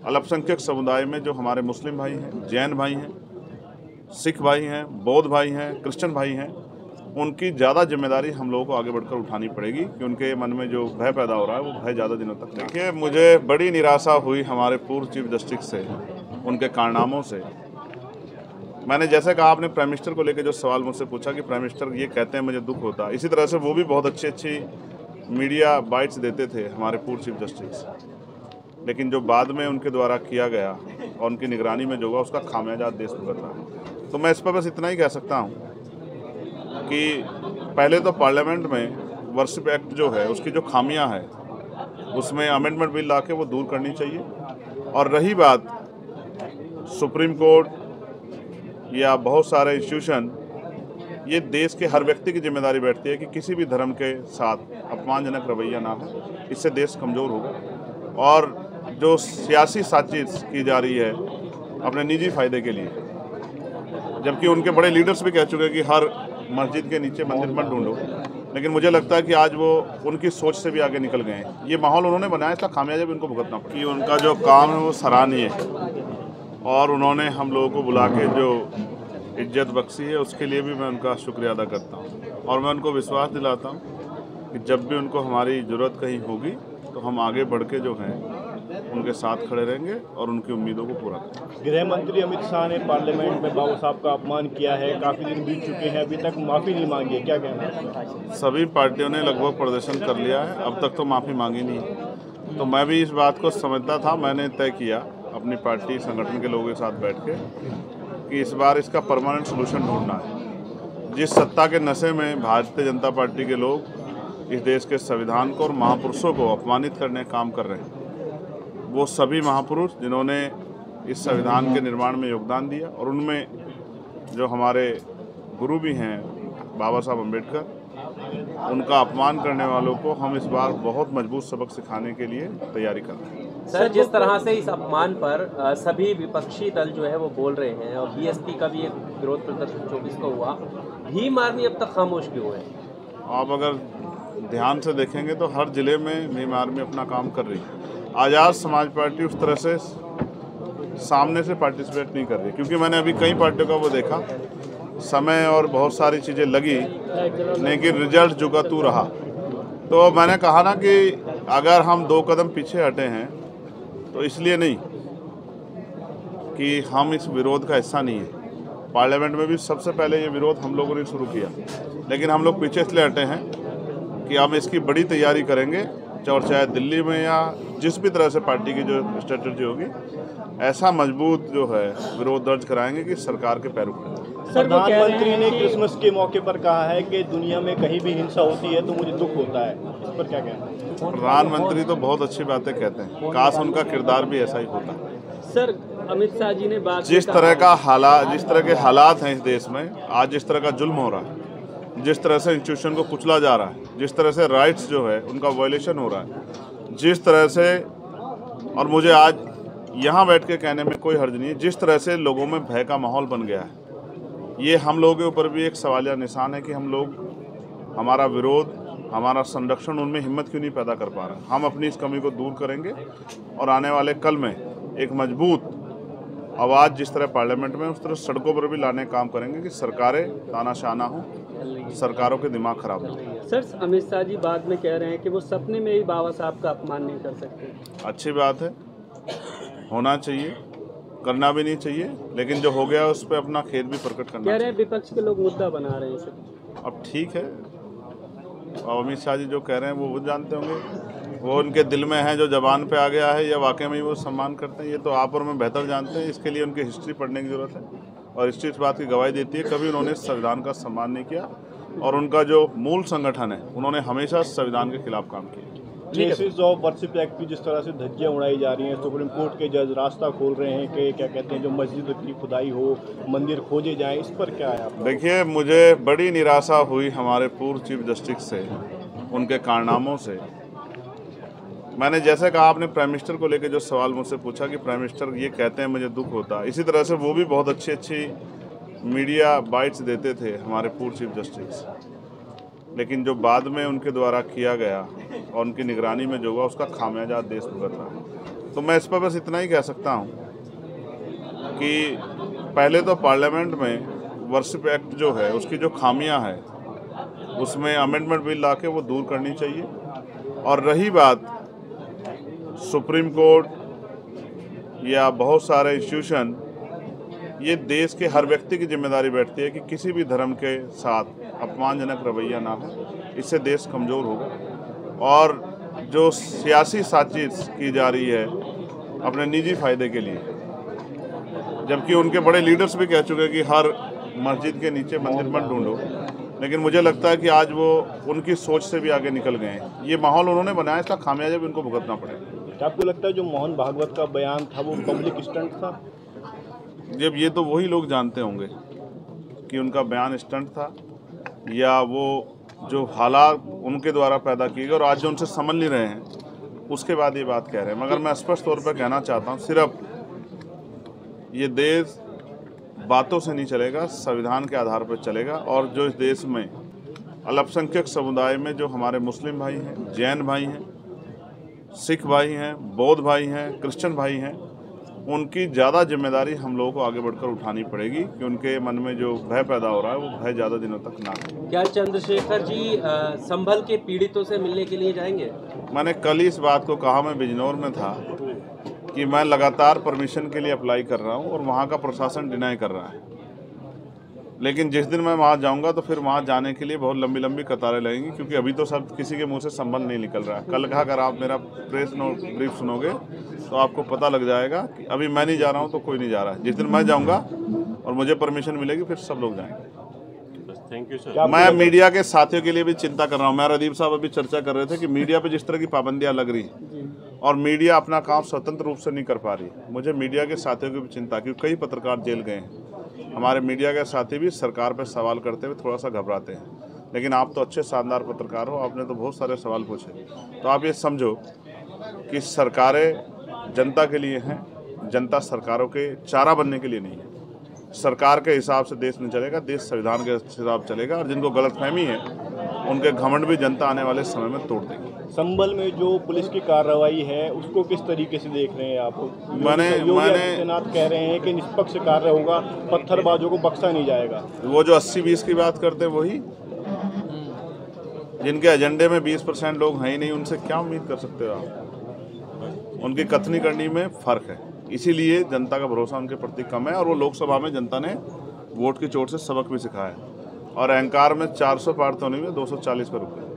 अल्पसंख्यक समुदाय में जो हमारे मुस्लिम भाई हैं, जैन भाई हैं, सिख भाई हैं, बौद्ध भाई हैं, क्रिश्चियन भाई हैं, उनकी ज़्यादा जिम्मेदारी हम लोगों को आगे बढ़कर उठानी पड़ेगी कि उनके मन में जो भय पैदा हो रहा है वो भय ज़्यादा दिनों तक। देखिए, मुझे बड़ी निराशा हुई हमारे पूर्व चीफ जस्टिस से, उनके कारनामों से। मैंने जैसे कहा, आपने प्राइम मिनिस्टर को लेकर जो सवाल मुझसे पूछा कि प्राइम मिनिस्टर ये कहते हैं मुझे दुख होता है, इसी तरह से वो भी बहुत अच्छी मीडिया बाइट्स देते थे हमारे पूर्व चीफ जस्टिस, लेकिन जो बाद में उनके द्वारा किया गया और उनकी निगरानी में जो हुआ उसका खामियाजा देश भुगत रहा है। तो मैं इस पर बस इतना ही कह सकता हूँ कि पहले तो पार्लियामेंट में वर्शिप एक्ट जो है उसकी जो खामियां है उसमें अमेंडमेंट बिल ला के वो दूर करनी चाहिए। और रही बात सुप्रीम कोर्ट या बहुत सारे इंस्टीट्यूशन, ये देश के हर व्यक्ति की जिम्मेदारी बैठती है कि किसी भी धर्म के साथ अपमानजनक रवैया ना हो, इससे देश कमज़ोर होगा। और जो सियासी साजिश की जा रही है अपने निजी फ़ायदे के लिए, जबकि उनके बड़े लीडर्स भी कह चुके हैं कि हर मस्जिद के नीचे मंदिर मत ढूंढो, लेकिन मुझे लगता है कि आज वो उनकी सोच से भी आगे निकल गए हैं। ये माहौल उन्होंने बनाया, इसका खामियाजा भी उनको भुगतना पड़ा। कि उनका जो काम है वो सराहनीय है और उन्होंने हम लोगों को बुला के जो इज्जत बख्शी है उसके लिए भी मैं उनका शुक्रिया अदा करता हूँ। और मैं उनको विश्वास दिलाता हूँ कि जब भी उनको हमारी ज़रूरत कहीं होगी तो हम आगे बढ़ के जो हैं उनके साथ खड़े रहेंगे और उनकी उम्मीदों को पूरा करेंगे। गृह मंत्री अमित शाह ने पार्लियामेंट में बाबा साहब का अपमान किया है, काफ़ी दिन बीत चुके हैं, अभी तक माफ़ी नहीं मांगी है, क्या कहना है? सभी पार्टियों ने लगभग प्रदर्शन कर लिया है, अब तक तो माफ़ी मांगी नहीं है। तो मैं भी इस बात को समझता था, मैंने तय किया अपनी पार्टी संगठन के लोगों के साथ बैठ के कि इस बार इसका परमानेंट सोल्यूशन ढूंढना है। जिस सत्ता के नशे में भारतीय जनता पार्टी के लोग इस देश के संविधान को और महापुरुषों को अपमानित करने का काम कर रहे हैं, वो सभी महापुरुष जिन्होंने इस संविधान के निर्माण में योगदान दिया और उनमें जो हमारे गुरु भी हैं बाबा साहब अम्बेडकर, उनका अपमान करने वालों को हम इस बार बहुत मजबूत सबक सिखाने के लिए तैयारी कर रहे हैं। सर, जिस तरह से इस अपमान पर सभी विपक्षी दल जो है वो बोल रहे हैं और बीएसपी का भी एक विरोध प्रदर्शन 24 को हुआ, भीम आर्मी अब तक खामोश क्यों है? आप अगर ध्यान से देखेंगे तो हर जिले में भीम आर्मी अपना काम कर रही है। आज़ाद समाज पार्टी उस तरह से सामने से पार्टिसिपेट नहीं कर रही, क्योंकि मैंने अभी कई पार्टियों का वो देखा, समय और बहुत सारी चीज़ें लगी लेकिन रिजल्ट जुगातू रहा। तो मैंने कहा ना कि अगर हम 2 कदम पीछे हटे हैं तो इसलिए नहीं कि हम इस विरोध का हिस्सा नहीं है। पार्लियामेंट में भी सबसे पहले ये विरोध हम लोगों ने शुरू किया, लेकिन हम लोग पीछे इसलिए हटे हैं कि हम इसकी बड़ी तैयारी करेंगे और चाहे दिल्ली में या जिस भी तरह से पार्टी की जो स्ट्रेटजी होगी, ऐसा मजबूत जो है विरोध दर्ज कराएंगे कि सरकार के पैर उखड़े। प्रधानमंत्री ने क्रिसमस के मौके पर कहा है कि दुनिया में कहीं भी हिंसा होती है तो मुझे दुख होता है, इस पर क्या कहना है? प्रधानमंत्री तो बहुत अच्छी बातें कहते हैं, काश उनका किरदार भी ऐसा ही होता। सर, अमित शाह जी ने बात जिस तरह के हालात हैं इस देश में, आज जिस तरह का जुल्म हो रहा है, जिस तरह से इंस्टीट्यूशन को कुचला जा रहा है, जिस तरह से राइट्स जो है उनका वायलेशन हो रहा है, जिस तरह से, और मुझे आज यहाँ बैठ के कहने में कोई हर्ज नहीं है, जिस तरह से लोगों में भय का माहौल बन गया है, ये हम लोगों के ऊपर भी एक सवालिया निशान है कि हम लोग, हमारा विरोध, हमारा संरक्षण उनमें हिम्मत क्यों नहीं पैदा कर पा रहे। हम अपनी इस कमी को दूर करेंगे और आने वाले कल में एक मजबूत आवाज़ जिस तरह पार्लियामेंट में, उस तरह सड़कों पर भी लाने का काम करेंगे कि सरकारें तानाशाह ना हो, सरकारों के दिमाग खराब ना हो। सर, अमित शाह जी बाद में कह रहे हैं कि वो सपने में भी बाबा साहब का अपमान नहीं कर सकते। अच्छी बात है, होना चाहिए, करना भी नहीं चाहिए, लेकिन जो हो गया उस पर अपना खेद भी प्रकट करना कह रहे हैं विपक्ष के लोग मुद्दा बना रहे हैं सर। अब ठीक है, और अमित शाह जी जो कह रहे हैं वो जानते होंगे, वो उनके दिल में है, जो जबान पे आ गया है या वाकई में वो सम्मान करते हैं, ये तो आप और मैं बेहतर जानते हैं। इसके लिए उनकी हिस्ट्री पढ़ने की ज़रूरत है और हिस्ट्री इस बात की गवाही देती है कभी उन्होंने संविधान का सम्मान नहीं किया और उनका जो मूल संगठन है उन्होंने हमेशा संविधान के खिलाफ काम किया। केसेस ऑफ वर्शिप एक्ट की जिस तरह से धज्जियां उड़ाई जा रही हैं, सुप्रीम कोर्ट के जज रास्ता खोल रहे हैं कि क्या कहते हैं जो मस्जिद की खुदाई हो, मंदिर खोजे जाएं, इस पर क्या है आपका? देखिए, मुझे बड़ी निराशा हुई हमारे पूर्व चीफ जस्टिस से, उनके कारनामों से। मैंने जैसे कहा, आपने प्राइम मिनिस्टर को लेकर जो सवाल मुझसे पूछा कि प्राइम मिनिस्टर ये कहते हैं मुझे दुख होता है, इसी तरह से वो भी बहुत अच्छी मीडिया बाइट्स देते थे हमारे पूर्व चीफ जस्टिस, लेकिन जो बाद में उनके द्वारा किया गया और उनकी निगरानी में जो हुआ उसका खामियाजा देश भुगत रहा है। तो मैं इस पर बस इतना ही कह सकता हूँ कि पहले तो पार्लियामेंट में वर्शिप एक्ट जो है उसकी जो खामियां है उसमें अमेंडमेंट बिल लाके वो दूर करनी चाहिए। और रही बात सुप्रीम कोर्ट या बहुत सारे इंस्टीट्यूशन, ये देश के हर व्यक्ति की जिम्मेदारी बैठती है कि किसी भी धर्म के साथ अपमानजनक रवैया ना हो, इससे देश कमज़ोर होगा। और जो सियासी साजिश की जा रही है अपने निजी फायदे के लिए, जबकि उनके बड़े लीडर्स भी कह चुके हैं कि हर मस्जिद के नीचे मंदिर मत ढूंढो, लेकिन मुझे लगता है कि आज वो उनकी सोच से भी आगे निकल गए हैं। ये माहौल उन्होंने बनाया, इसका खामियाजा भी उनको भुगतना पड़ेगा। क्या आपको लगता है जो मोहन भागवत का बयान था वो पब्लिक स्टंट था? जब ये तो वही लोग जानते होंगे कि उनका बयान स्टंट था या वो जो हालात उनके द्वारा पैदा किए गए और आज जो उनसे समझ नहीं रहे हैं उसके बाद ये बात कह रहे हैं। मगर मैं स्पष्ट तौर पर कहना चाहता हूँ, सिर्फ ये देश बातों से नहीं चलेगा, संविधान के आधार पर चलेगा। और जो इस देश में अल्पसंख्यक समुदाय में जो हमारे मुस्लिम भाई हैं, जैन भाई हैं, सिख भाई हैं, बौद्ध भाई हैं, क्रिश्चियन भाई हैं, उनकी ज़्यादा जिम्मेदारी हम लोगों को आगे बढ़कर उठानी पड़ेगी कि उनके मन में जो भय पैदा हो रहा है वो भय ज़्यादा दिनों तक ना हो। क्या चंद्रशेखर जी संभल के पीड़ितों से मिलने के लिए जाएंगे? मैंने कल ही इस बात को कहा, मैं बिजनौर में था, कि मैं लगातार परमिशन के लिए अप्लाई कर रहा हूं और वहां का प्रशासन डिनाई कर रहा है। लेकिन जिस दिन मैं वहां जाऊंगा तो फिर वहां जाने के लिए बहुत लंबी लंबी कतारें लगेंगी, क्योंकि अभी तो सब किसी के मुंह से संबल नहीं निकल रहा है। कल का अगर आप मेरा प्रेस नोट ब्रीफ सुनोगे तो आपको पता लग जाएगा कि अभी मैं नहीं जा रहा हूं तो कोई नहीं जा रहा है। जिस दिन मैं जाऊँगा और मुझे परमिशन मिलेगी फिर सब लोग जाएंगे। Thank you sir. मैं मीडिया के साथियों के लिए भी चिंता कर रहा हूँ। मैं रदीप साहब अभी चर्चा कर रहे थे कि मीडिया पे जिस तरह की पाबंदियां लग रही हैं और मीडिया अपना काम स्वतंत्र रूप से नहीं कर पा रही, मुझे मीडिया के साथियों की भी चिंता, क्योंकि कई पत्रकार जेल गए हैं। हमारे मीडिया के साथी भी सरकार पर सवाल करते हुए थोड़ा सा घबराते हैं। लेकिन आप तो अच्छे शानदार पत्रकार हो, आपने तो बहुत सारे सवाल पूछे। तो आप ये समझो कि सरकारें जनता के लिए हैं, जनता सरकारों के चारा बनने के लिए नहीं है। सरकार के हिसाब से देश नहीं चलेगा, देश संविधान के हिसाब चलेगा। और जिनको गलतफहमी है उनके घमंड भी जनता आने वाले समय में तोड़ देगी। संभल में जो पुलिस की कार्रवाई है उसको किस तरीके से देख रहे हैं आप? योगी आदित्यनाथ कह रहे हैं कि निष्पक्ष कार्य होगा, पत्थरबाजों को बख्शा नहीं जाएगा। वो जो 80-20 की बात करते हैं वही, जिनके एजेंडे में 20% लोग हैं ही नहीं, उनसे क्या उम्मीद कर सकते हो आप? उनकी कथनी करनी में फर्क है, इसीलिए जनता का भरोसा उनके प्रति कम है। और वो लोकसभा में जनता ने वोट की चोट से सबक भी सिखाया और अहंकार में 400 पार तो नहीं हुए, 240 पर रुके।